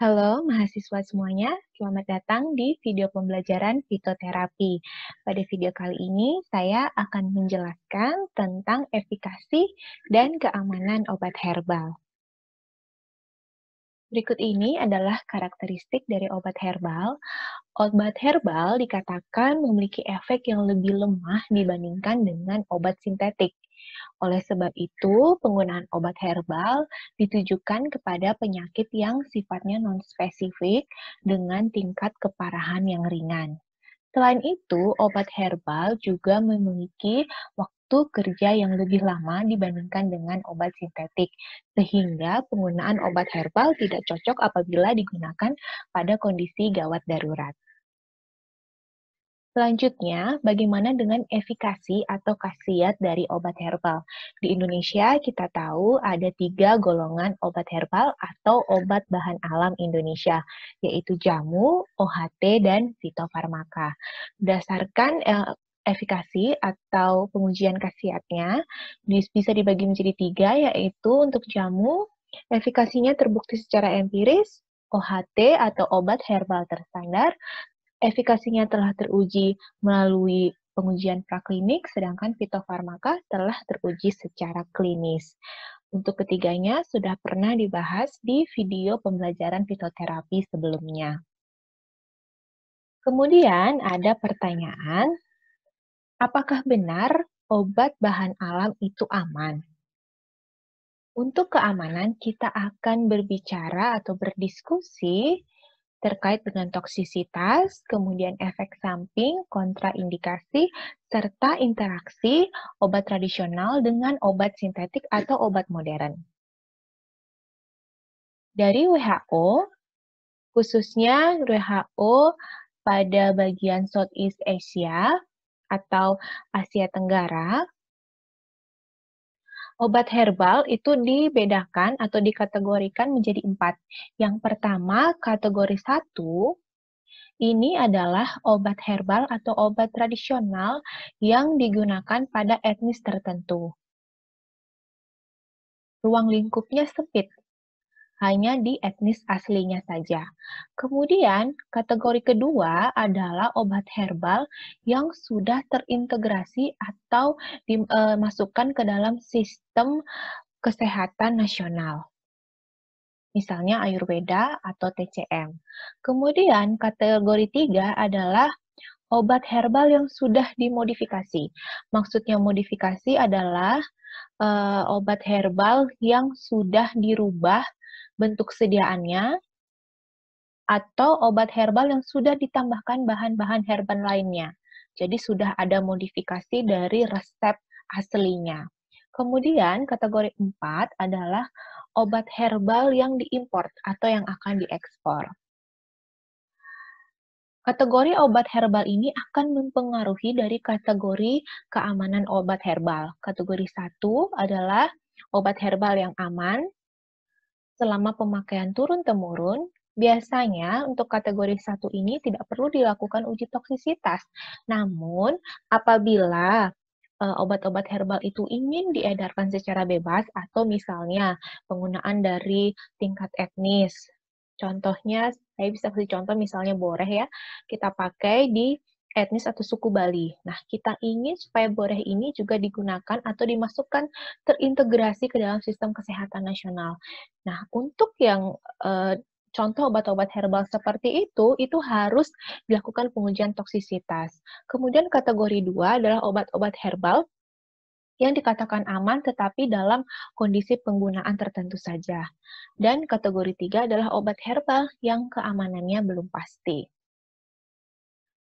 Halo mahasiswa semuanya, selamat datang di video pembelajaran fitoterapi. Pada video kali ini, saya akan menjelaskan tentang efikasi dan keamanan obat herbal. Berikut ini adalah karakteristik dari obat herbal. Obat herbal dikatakan memiliki efek yang lebih lemah dibandingkan dengan obat sintetik. Oleh sebab itu, penggunaan obat herbal ditujukan kepada penyakit yang sifatnya non-spesifik dengan tingkat keparahan yang ringan. Selain itu, obat herbal juga memiliki waktu kerja yang lebih lama dibandingkan dengan obat sintetik, sehingga penggunaan obat herbal tidak cocok apabila digunakan pada kondisi gawat darurat. Selanjutnya, bagaimana dengan efikasi atau khasiat dari obat herbal? Di Indonesia, kita tahu ada 3 golongan obat herbal atau obat bahan alam Indonesia, yaitu jamu, OHT, dan fitofarmaka. Berdasarkan efikasi atau pengujian khasiatnya, bisa dibagi menjadi 3, yaitu untuk jamu, efikasinya terbukti secara empiris, OHT atau obat herbal terstandar, efikasinya telah teruji melalui pengujian praklinik, sedangkan fitofarmaka telah teruji secara klinis. Untuk ketiganya sudah pernah dibahas di video pembelajaran fitoterapi sebelumnya. Kemudian ada pertanyaan, apakah benar obat bahan alam itu aman? Untuk keamanan, kita akan berbicara atau berdiskusi terkait dengan toksisitas, kemudian efek samping, kontraindikasi, serta interaksi obat tradisional dengan obat sintetik atau obat modern. Dari WHO, khususnya WHO pada bagian Southeast Asia atau Asia Tenggara, obat herbal itu dibedakan atau dikategorikan menjadi 4. Yang pertama, kategori 1, ini adalah obat herbal atau obat tradisional yang digunakan pada etnis tertentu. Ruang lingkupnya sempit, hanya di etnis aslinya saja. Kemudian, kategori kedua adalah obat herbal yang sudah terintegrasi atau dimasukkan ke dalam sistem kesehatan nasional. Misalnya Ayurveda atau TCM. Kemudian, kategori 3 adalah obat herbal yang sudah dimodifikasi. Maksudnya modifikasi adalah obat herbal yang sudah dirubah bentuk sediaannya atau obat herbal yang sudah ditambahkan bahan-bahan herbal lainnya. Jadi sudah ada modifikasi dari resep aslinya. Kemudian kategori 4 adalah obat herbal yang diimpor atau yang akan diekspor. Kategori obat herbal ini akan mempengaruhi dari kategori keamanan obat herbal. Kategori 1 adalah obat herbal yang aman selama pemakaian turun-temurun. Biasanya untuk kategori 1 ini tidak perlu dilakukan uji toksisitas. Namun, apabila obat-obat herbal itu ingin diedarkan secara bebas atau misalnya penggunaan dari tingkat etnis. Contohnya, saya bisa kasih contoh misalnya boreh ya, kita pakai di etnis atau suku Bali. Nah, kita ingin supaya boreh ini juga digunakan atau dimasukkan terintegrasi ke dalam sistem kesehatan nasional. Nah, untuk yang contoh obat-obat herbal seperti itu harus dilakukan pengujian toksisitas. Kemudian kategori 2 adalah obat-obat herbal yang dikatakan aman tetapi dalam kondisi penggunaan tertentu saja. Dan kategori 3 adalah obat herbal yang keamanannya belum pasti.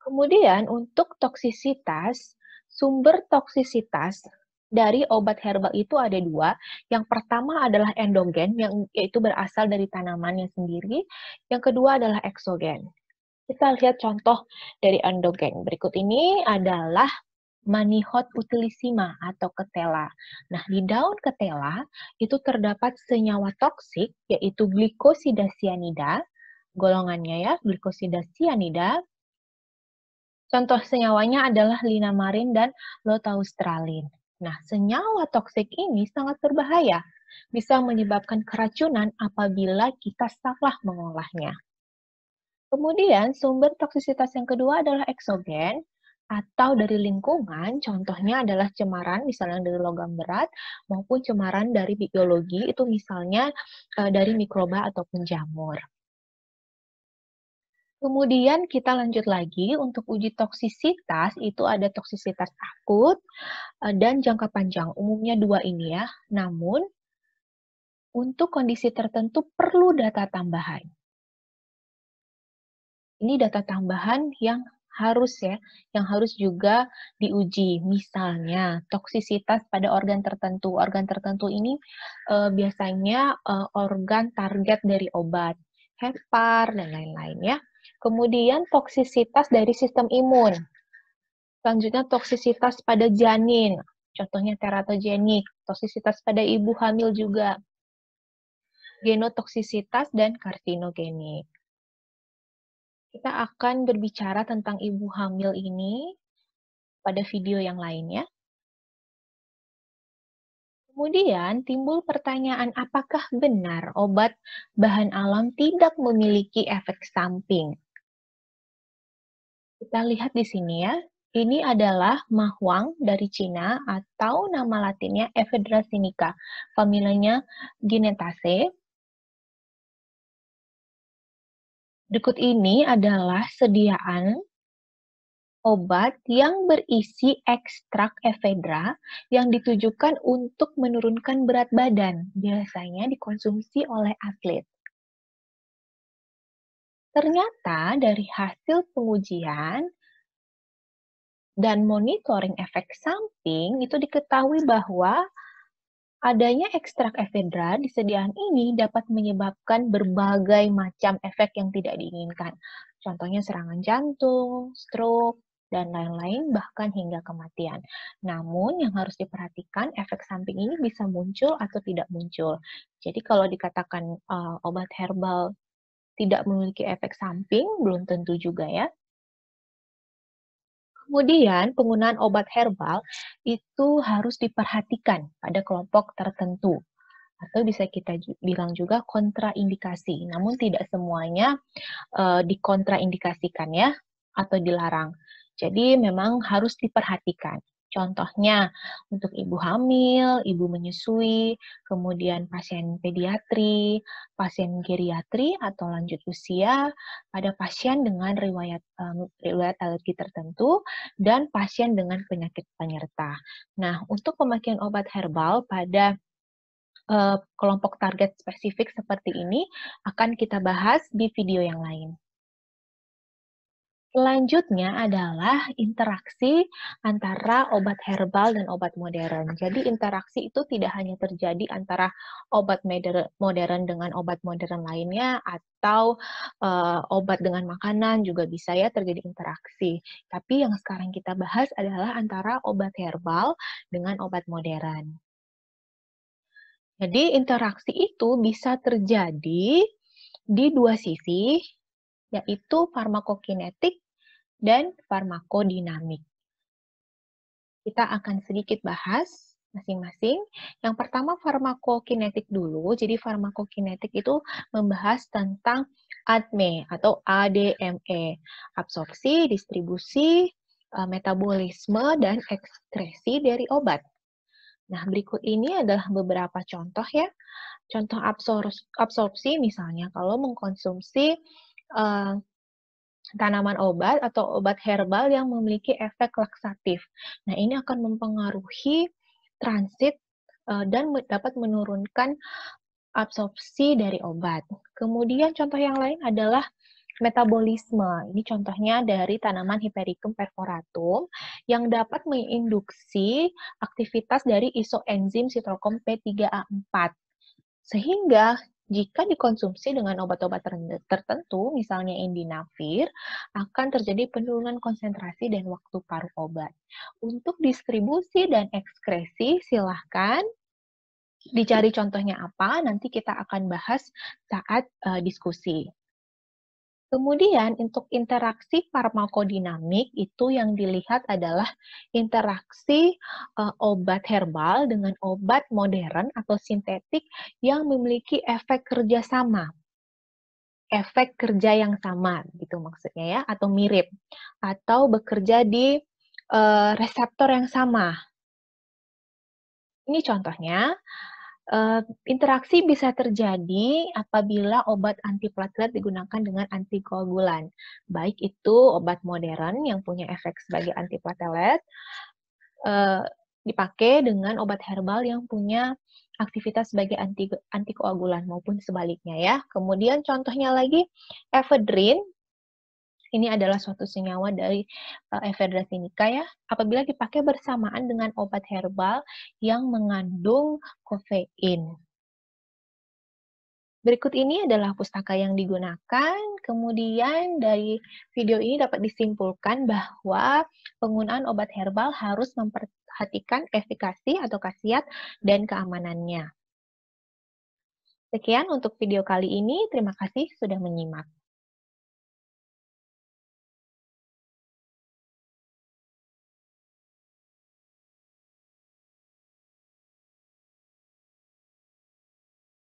Kemudian untuk toksisitas, sumber toksisitas dari obat herbal itu ada 2. Yang pertama adalah endogen, yaitu berasal dari tanamannya sendiri. Yang kedua adalah eksogen. Kita lihat contoh dari endogen. Berikut ini adalah Manihot utilissima atau ketela. Nah, di daun ketela itu terdapat senyawa toksik, yaitu glikosida sianida, golongannya ya, glikosida sianida. Contoh senyawanya adalah linamarin dan lotaustralin. Nah, senyawa toksik ini sangat berbahaya. bisa menyebabkan keracunan apabila kita salah mengolahnya. Kemudian, sumber toksisitas yang kedua adalah eksogen atau dari lingkungan, contohnya adalah cemaran, misalnya dari logam berat, maupun cemaran dari biologi, itu misalnya dari mikroba ataupun jamur. Kemudian kita lanjut lagi untuk uji toksisitas, itu ada toksisitas akut dan jangka panjang, umumnya dua ini ya. Namun, untuk kondisi tertentu perlu data tambahan. Ini data tambahan yang harus juga diuji. Misalnya, toksisitas pada organ tertentu. Organ tertentu ini biasanya organ target dari obat, hepar, dan lain-lain ya. Kemudian toksisitas dari sistem imun. Selanjutnya toksisitas pada janin, contohnya teratogenik, toksisitas pada ibu hamil juga, genotoksisitas dan karsinogenik. Kita akan berbicara tentang ibu hamil ini pada video yang lainnya. Kemudian timbul pertanyaan apakah benar obat bahan alam tidak memiliki efek samping? Kita lihat di sini ya. Ini adalah mahuang dari Cina atau nama latinnya Ephedra sinica. Familianya Ginetaceae. Berikut ini adalah sediaan obat yang berisi ekstrak ephedra yang ditujukan untuk menurunkan berat badan, biasanya dikonsumsi oleh atlet. Ternyata dari hasil pengujian dan monitoring efek samping itu diketahui bahwa adanya ekstrak ephedra di sediaan ini dapat menyebabkan berbagai macam efek yang tidak diinginkan. Contohnya serangan jantung, stroke, dan lain-lain, bahkan hingga kematian. Namun yang harus diperhatikan, efek samping ini bisa muncul atau tidak muncul. Jadi kalau dikatakan obat herbal tidak memiliki efek samping, belum tentu juga ya. Kemudian, penggunaan obat herbal itu harus diperhatikan pada kelompok tertentu, atau bisa kita bilang juga kontraindikasi. Namun tidak semuanya dikontraindikasikan ya, atau dilarang. Jadi memang harus diperhatikan. Contohnya untuk ibu hamil, ibu menyusui, kemudian pasien pediatri, pasien geriatri atau lanjut usia, pada pasien dengan riwayat alergi tertentu, dan pasien dengan penyakit penyerta. Nah, untuk pemakaian obat herbal pada kelompok target spesifik seperti ini akan kita bahas di video yang lain. Selanjutnya adalah interaksi antara obat herbal dan obat modern. Jadi interaksi itu tidak hanya terjadi antara obat modern dengan obat modern lainnya atau obat dengan makanan juga bisa ya terjadi interaksi. Tapi yang sekarang kita bahas adalah antara obat herbal dengan obat modern. Jadi interaksi itu bisa terjadi di dua sisi, yaitu farmakokinetik dan farmakodinamik. Kita akan sedikit bahas masing-masing. Yang pertama farmakokinetik dulu. Jadi farmakokinetik itu membahas tentang ADME atau ADME, absorpsi, distribusi, metabolisme, dan ekskresi dari obat. Nah, berikut ini adalah beberapa contoh ya. Contoh absorpsi misalnya kalau mengkonsumsi tanaman obat atau obat herbal yang memiliki efek laksatif. Nah, ini akan mempengaruhi transit dan dapat menurunkan absorpsi dari obat. Kemudian contoh yang lain adalah metabolisme. Ini contohnya dari tanaman Hypericum perforatum yang dapat menginduksi aktivitas dari isoenzim sitokrom P3A4. Sehingga jika dikonsumsi dengan obat-obat tertentu, misalnya indinavir, akan terjadi penurunan konsentrasi dan waktu paruh obat. Untuk distribusi dan ekskresi, silahkan dicari contohnya apa, nanti kita akan bahas saat diskusi. Kemudian untuk interaksi farmakodinamik itu yang dilihat adalah interaksi obat herbal dengan obat modern atau sintetik yang memiliki efek kerja sama, efek kerja yang sama gitu maksudnya ya, atau mirip, atau bekerja di reseptor yang sama. Ini contohnya, interaksi bisa terjadi apabila obat antiplatelet digunakan dengan antikoagulan, baik itu obat modern yang punya efek sebagai antiplatelet, eee, dipakai dengan obat herbal yang punya aktivitas sebagai antikoagulan maupun sebaliknya ya. Kemudian contohnya lagi efedrin, ini adalah suatu senyawa dari, Ephedra sinica ya, apabila dipakai bersamaan dengan obat herbal yang mengandung kafein. Berikut ini adalah pustaka yang digunakan, kemudian dari video ini dapat disimpulkan bahwa penggunaan obat herbal harus memperhatikan efikasi atau khasiat dan keamanannya. Sekian untuk video kali ini, terima kasih sudah menyimak.